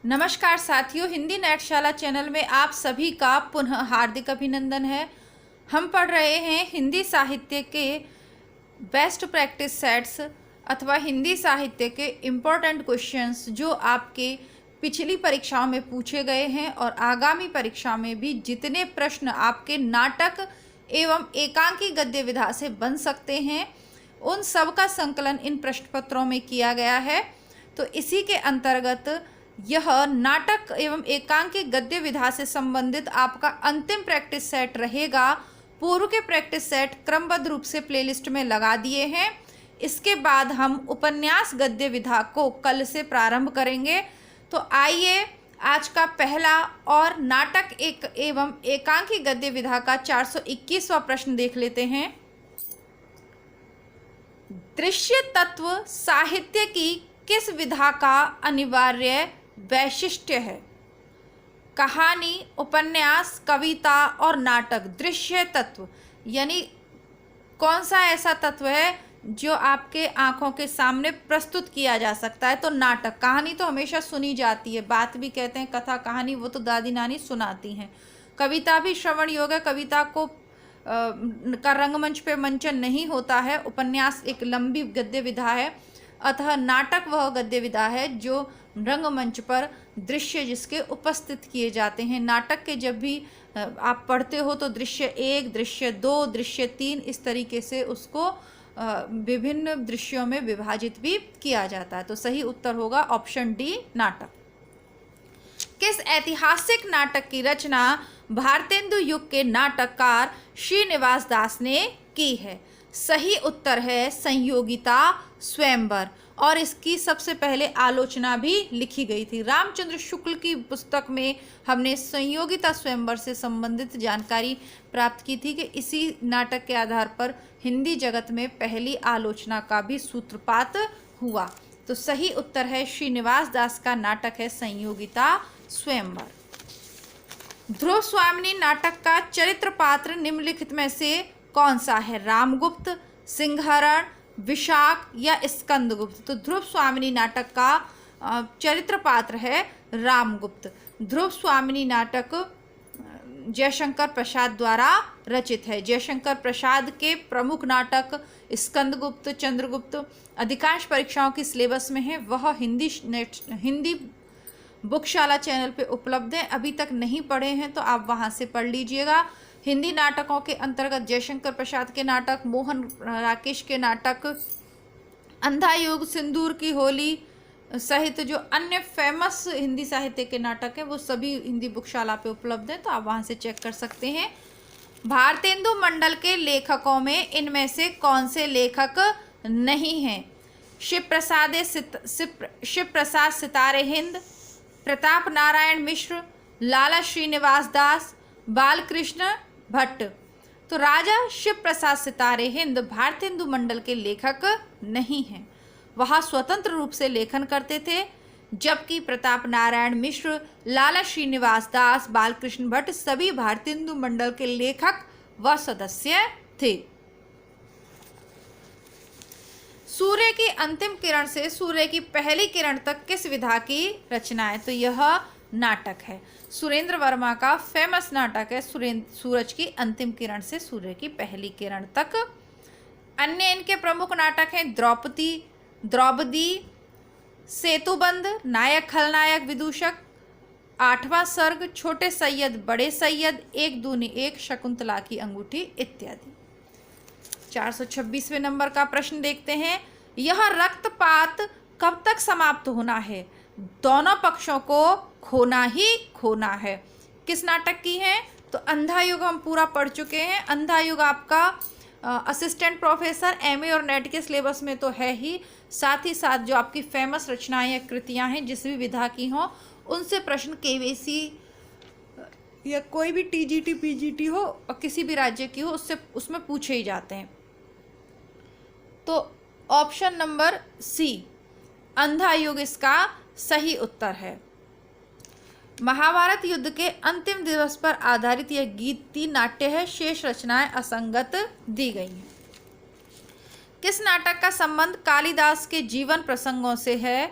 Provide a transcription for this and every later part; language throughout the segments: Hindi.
नमस्कार साथियों, हिंदी नेटशाला चैनल में आप सभी का पुनः हार्दिक अभिनंदन है। हम पढ़ रहे हैं हिंदी साहित्य के बेस्ट प्रैक्टिस सेट्स अथवा हिंदी साहित्य के इम्पोर्टेंट क्वेश्चंस जो आपके पिछली परीक्षाओं में पूछे गए हैं और आगामी परीक्षा में भी जितने प्रश्न आपके नाटक एवं एकांकी गद्य विधा से बन सकते हैं उन सब का संकलन इन प्रश्न पत्रों में किया गया है। तो इसी के अंतर्गत यह नाटक एवं एकांकी गद्य विधा से संबंधित आपका अंतिम प्रैक्टिस सेट रहेगा। पूर्व के प्रैक्टिस सेट क्रमबद्ध रूप से प्लेलिस्ट में लगा दिए हैं। इसके बाद हम उपन्यास गद्य विधा को कल से प्रारंभ करेंगे। तो आइए आज का पहला और नाटक एवं एकांकी गद्य विधा का 421वां प्रश्न देख लेते हैं। दृश्य तत्व साहित्य की किस विधा का अनिवार्य वैशिष्ट्य है? कहानी, उपन्यास, कविता और नाटक। दृश्य तत्व यानी कौन सा ऐसा तत्व है जो आपके आंखों के सामने प्रस्तुत किया जा सकता है? तो नाटक। कहानी तो हमेशा सुनी जाती है, बात भी कहते हैं, कथा कहानी वो तो दादी नानी सुनाती हैं। कविता भी श्रवण योग्य, कविता को का रंगमंच पे मंचन नहीं होता है। उपन्यास एक लंबी गद्य विधा है, अतः नाटक वह गद्य विधा है जो रंगमंच पर दृश्य जिसके उपस्थित किए जाते हैं। नाटक के जब भी आप पढ़ते हो तो दृश्य 1, दृश्य 2, दृश्य 3 इस तरीके से उसको विभिन्न दृश्यों में विभाजित भी किया जाता है। तो सही उत्तर होगा ऑप्शन डी, नाटक। किस ऐतिहासिक नाटक की रचना भारतेंदु युग के नाटककार श्रीनिवास दास ने की है? सही उत्तर है संयोगिता स्वयंवर, और इसकी सबसे पहले आलोचना भी लिखी गई थी। रामचंद्र शुक्ल की पुस्तक में हमने संयोगिता स्वयंवर से संबंधित जानकारी प्राप्त की थी कि इसी नाटक के आधार पर हिंदी जगत में पहली आलोचना का भी सूत्रपात हुआ। तो सही उत्तर है श्रीनिवास दास का नाटक है संयोगिता स्वयंवर। ध्रुव स्वामिनी नाटक का चरित्र पात्र निम्नलिखित में से कौन सा है? रामगुप्त, सिंहरण, विशाख या स्कंदगुप्त? तो ध्रुव स्वामिनी नाटक का चरित्र पात्र है रामगुप्त। ध्रुव स्वामिनी नाटक जयशंकर प्रसाद द्वारा रचित है। जयशंकर प्रसाद के प्रमुख नाटक स्कंदगुप्त, चंद्रगुप्त अधिकांश परीक्षाओं की सिलेबस में है। वह हिंदी बुकशाला चैनल पे उपलब्ध है। अभी तक नहीं पढ़े हैं तो आप वहाँ से पढ़ लीजिएगा। हिंदी नाटकों के अंतर्गत जयशंकर प्रसाद के नाटक, मोहन राकेश के नाटक, अंधा युग, सिंदूर की होली सहित जो अन्य फेमस हिंदी साहित्य के नाटक हैं वो सभी हिंदी बुकशाला पे उपलब्ध हैं, तो आप वहाँ से चेक कर सकते हैं। भारतेंदु मंडल के लेखकों में इनमें से कौन से लेखक नहीं हैं? शिव प्रसाद सितारे हिंद, प्रताप नारायण मिश्र, लाला श्रीनिवास दास, बालकृष्ण भट्ट। तो राजा शिव प्रसाद सितारे हिंद भारतेंदु मंडल के लेखक नहीं हैं, वह स्वतंत्र रूप से लेखन करते थे, जबकि प्रताप नारायण मिश्र, लाला श्रीनिवास दास, बालकृष्ण भट्ट सभी भारतेंदु मंडल के लेखक व सदस्य थे। सूर्य की अंतिम किरण से सूर्य की पहली किरण तक किस विधा की रचना है? तो यह नाटक है। सुरेंद्र वर्मा का फेमस नाटक है सूरज की अंतिम किरण से सूर्य की पहली किरण तक। अन्य इनके प्रमुख नाटक हैं द्रौपदी, सेतुबंध, नायक खलनायक विदूषक, 8वां सर्ग, छोटे सैयद बड़े सैयद, 1 दूनी 1, शकुंतला की अंगूठी इत्यादि। 426वें नंबर का प्रश्न देखते हैं। यह रक्तपात कब तक समाप्त होना है? दोनों पक्षों को खोना ही खोना है। किस नाटक की है? तो अंधा युग हम पूरा पढ़ चुके हैं। अंधा युग आपका असिस्टेंट प्रोफेसर एमए और नेट के सिलेबस में तो है ही, साथ ही साथ जो आपकी फेमस रचनाएं या कृतियां हैं जिस भी विधा की हों उनसे प्रश्न केवीसी या कोई भी टीजीटी पीजीटी हो और किसी भी राज्य की हो उसमें पूछे ही जाते हैं। तो ऑप्शन नंबर सी, अंधा युग इसका सही उत्तर है। महाभारत युद्ध के अंतिम दिवस पर आधारित यह गीति नाट्य है, शेष रचनाएं असंगत दी गई हैं। किस नाटक का संबंध कालिदास के जीवन प्रसंगों से है?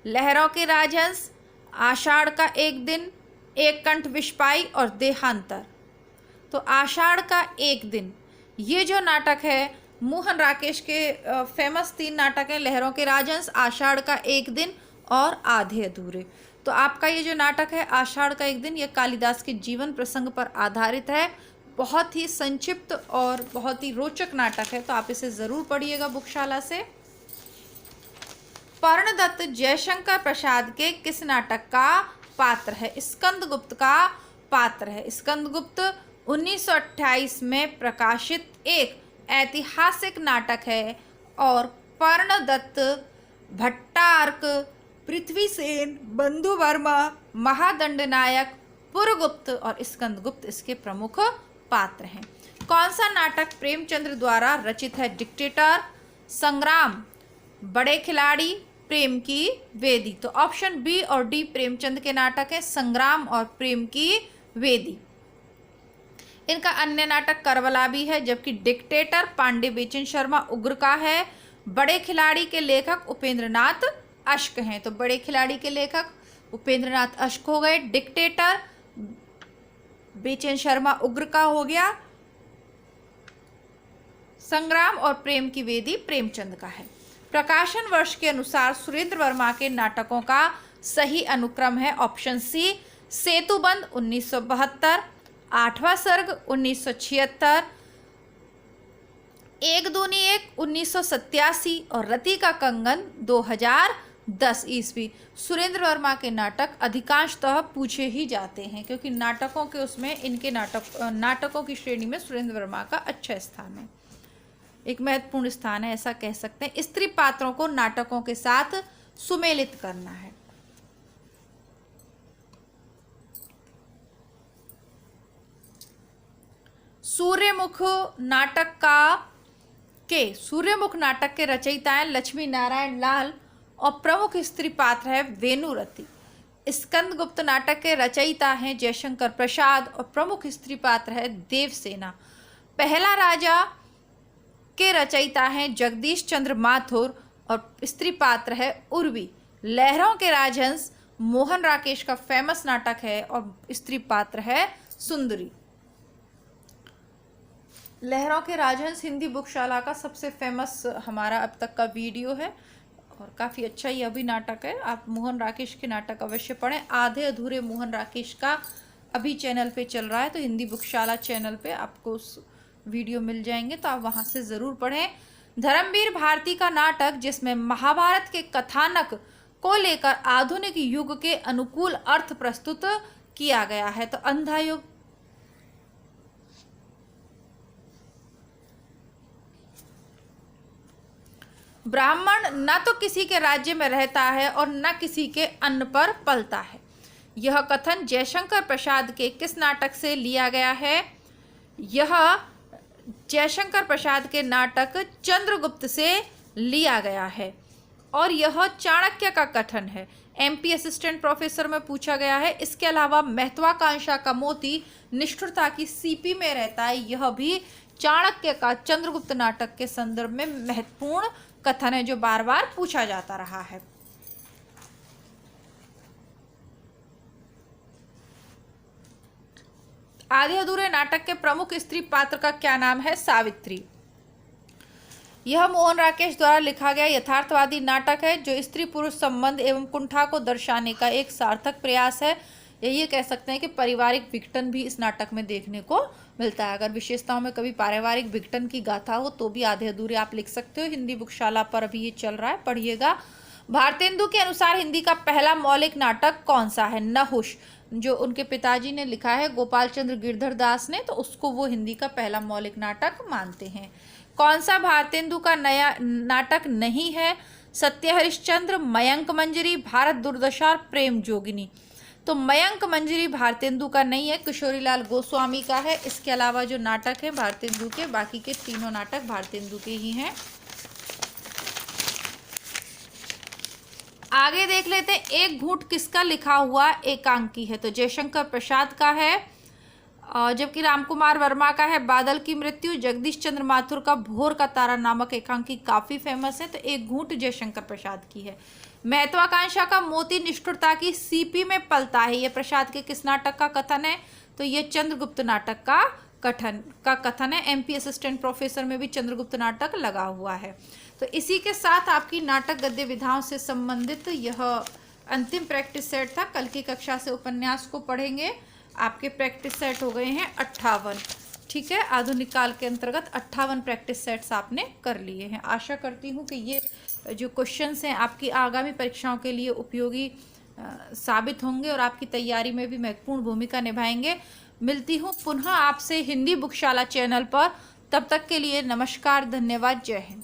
लहरों के राजहंस, आषाढ़ का एक दिन, एक कंठ विषपाई और देहांतर। तो आषाढ़ का एक दिन, ये जो नाटक है मोहन राकेश के फेमस 3 नाटक हैं, लहरों के राजहंस, आषाढ़ का एक दिन और आधे अधूरे। तो आपका ये जो नाटक है आषाढ़ का एक दिन, ये कालिदास के जीवन प्रसंग पर आधारित है। बहुत ही संक्षिप्त और बहुत ही रोचक नाटक है, तो आप इसे ज़रूर पढ़िएगा बुकशाला से। पर्णदत्त जयशंकर प्रसाद के किस नाटक का पात्र है? स्कंदगुप्त का पात्र है। स्कंदगुप्त 1928 में प्रकाशित एक ऐतिहासिक नाटक है और पर्णदत्त, भट्टार्क, पृथ्वीसेन, बंधु वर्मा, महादंडनायक, पुरगुप्त और स्कंदगुप्त इसके प्रमुख पात्र हैं। कौन सा नाटक प्रेमचंद्र द्वारा रचित है? डिक्टेटर, संग्राम, बड़े खिलाड़ी, प्रेम की वेदी। तो ऑप्शन बी और डी प्रेमचंद के नाटक है, संग्राम और प्रेम की वेदी। इनका अन्य नाटक करबला भी है, जबकि डिक्टेटर पांडे बेचन शर्मा उग्र का है। बड़े खिलाड़ी के लेखक उपेंद्रनाथ अश्क हैं। तो बड़े खिलाड़ी के लेखक उपेंद्रनाथ अश्क हो गए, डिक्टेटर बेचन शर्मा उग्र का हो गया, संग्राम और प्रेम की वेदी प्रेमचंद का है। प्रकाशन वर्ष के अनुसार सुरेंद्र वर्मा के नाटकों का सही अनुक्रम है ऑप्शन सी, सेतुबंध 1972, आठवां सर्ग 1976, एक दूनी एक 1987 और रति का कंगन 2010 ईस्वी। सुरेंद्र वर्मा के नाटक अधिकांशतः पूछे ही जाते हैं, क्योंकि नाटकों के उसमें इनके नाटकों की श्रेणी में सुरेंद्र वर्मा का अच्छा स्थान है, एक महत्वपूर्ण स्थान है, ऐसा कह सकते हैं। स्त्री पात्रों को नाटकों के साथ सुमेलित करना है। सूर्यमुख नाटक के रचयिता हैं लक्ष्मी नारायण लाल और प्रमुख स्त्री पात्र है वेनुरति। स्कंदगुप्त नाटक के रचयिता हैं जयशंकर प्रसाद और प्रमुख स्त्री पात्र है देवसेना। पहला राजा के रचयिता हैं जगदीश चंद्र माथुर और स्त्री पात्र है उर्वी। लहरों के राजहंस मोहन राकेश का फेमस नाटक है और स्त्री पात्र है सुंदरी। लहरों के राजहंस हिंदी बुकशाला का सबसे फेमस हमारा अब तक का वीडियो है और काफ़ी अच्छा यह भी नाटक है। आप मोहन राकेश के नाटक अवश्य पढ़ें। आधे अधूरे मोहन राकेश का अभी चैनल पे चल रहा है, तो हिंदी बुकशाला चैनल पे आपको उस वीडियो मिल जाएंगे, तो आप वहाँ से ज़रूर पढ़ें। धर्मवीर भारती का नाटक, जिसमें महाभारत के कथानक को लेकर आधुनिक युग के अनुकूल अर्थ प्रस्तुत किया गया है, तो अंधा युग। ब्राह्मण न तो किसी के राज्य में रहता है और न किसी के अन्न पर पलता है। यह कथन जयशंकर प्रसाद के किस नाटक से लिया गया है? यह जयशंकर प्रसाद के नाटक चंद्रगुप्त से लिया गया है और यह चाणक्य का कथन है। एमपी असिस्टेंट प्रोफेसर में पूछा गया है। इसके अलावा महत्वाकांक्षा का मोती निष्ठुरता की सीपी में रहता है, यह भी चाणक्य का चंद्रगुप्त नाटक के संदर्भ में महत्वपूर्ण कथन है जो बार बार पूछा जाता रहा है। आधे अधूरे नाटक के प्रमुख स्त्री पात्र का क्या नाम है? सावित्री। यह मोहन राकेश द्वारा लिखा गया यथार्थवादी नाटक है जो स्त्री पुरुष संबंध एवं कुंठा को दर्शाने का एक सार्थक प्रयास है। ये कह सकते हैं कि पारिवारिक विघटन भी इस नाटक में देखने को मिलता है। अगर विशेषताओं में कभी पारिवारिक विघटन की गाथा हो तो भी आधे अधूरे आप लिख सकते हो। हिंदी बुकशाला पर अभी ये चल रहा है, पढ़िएगा। भारतेंदु के अनुसार हिंदी का पहला मौलिक नाटक कौन सा है? नहुष, जो उनके पिताजी ने लिखा है गोपाल चंद्र गिरधर दास ने, तो उसको वो हिंदी का पहला मौलिक नाटक मानते हैं। कौन सा भारतेंदु का नया नाटक नहीं है? सत्य हरिश्चंद्र, मयंक मंजरी, भारत दुर्दशा और प्रेम जोगिनी। तो मयंक मंजरी भारतेंदु का नहीं है, किशोरीलाल गोस्वामी का है। इसके अलावा जो नाटक है भारतेंदु के, बाकी के तीनों नाटक भारतेंदु के ही हैं। आगे देख लेते हैं, एक घूंट किसका लिखा हुआ एकांकी है? तो जयशंकर प्रसाद का है, जबकि रामकुमार वर्मा का है बादल की मृत्यु। जगदीश चंद्र माथुर का भोर का तारा नामक एकांकी काफ़ी फेमस है, तो एक घूंट जयशंकर प्रसाद की है। महत्वाकांक्षा का मोती निष्ठुरता की सीपी में पलता है, ये प्रसाद के किस नाटक का कथन है? तो ये चंद्रगुप्त नाटक का कथन है। एमपी असिस्टेंट प्रोफेसर में भी चंद्रगुप्त नाटक लगा हुआ है। तो इसी के साथ आपकी नाटक गद्य विधाओं से संबंधित यह अंतिम प्रैक्टिस सेट था। कल की कक्षा से उपन्यास को पढ़ेंगे। आपके प्रैक्टिस सेट हो गए हैं 58। ठीक है, आधुनिक काल के अंतर्गत 58 प्रैक्टिस सेट्स आपने कर लिए हैं। आशा करती हूँ कि ये जो क्वेश्चंस हैं आपकी आगामी परीक्षाओं के लिए उपयोगी साबित होंगे और आपकी तैयारी में भी महत्वपूर्ण भूमिका निभाएंगे। मिलती हूँ पुनः आपसे हिंदी बुकशाला चैनल पर। तब तक के लिए नमस्कार, धन्यवाद, जय हिंद।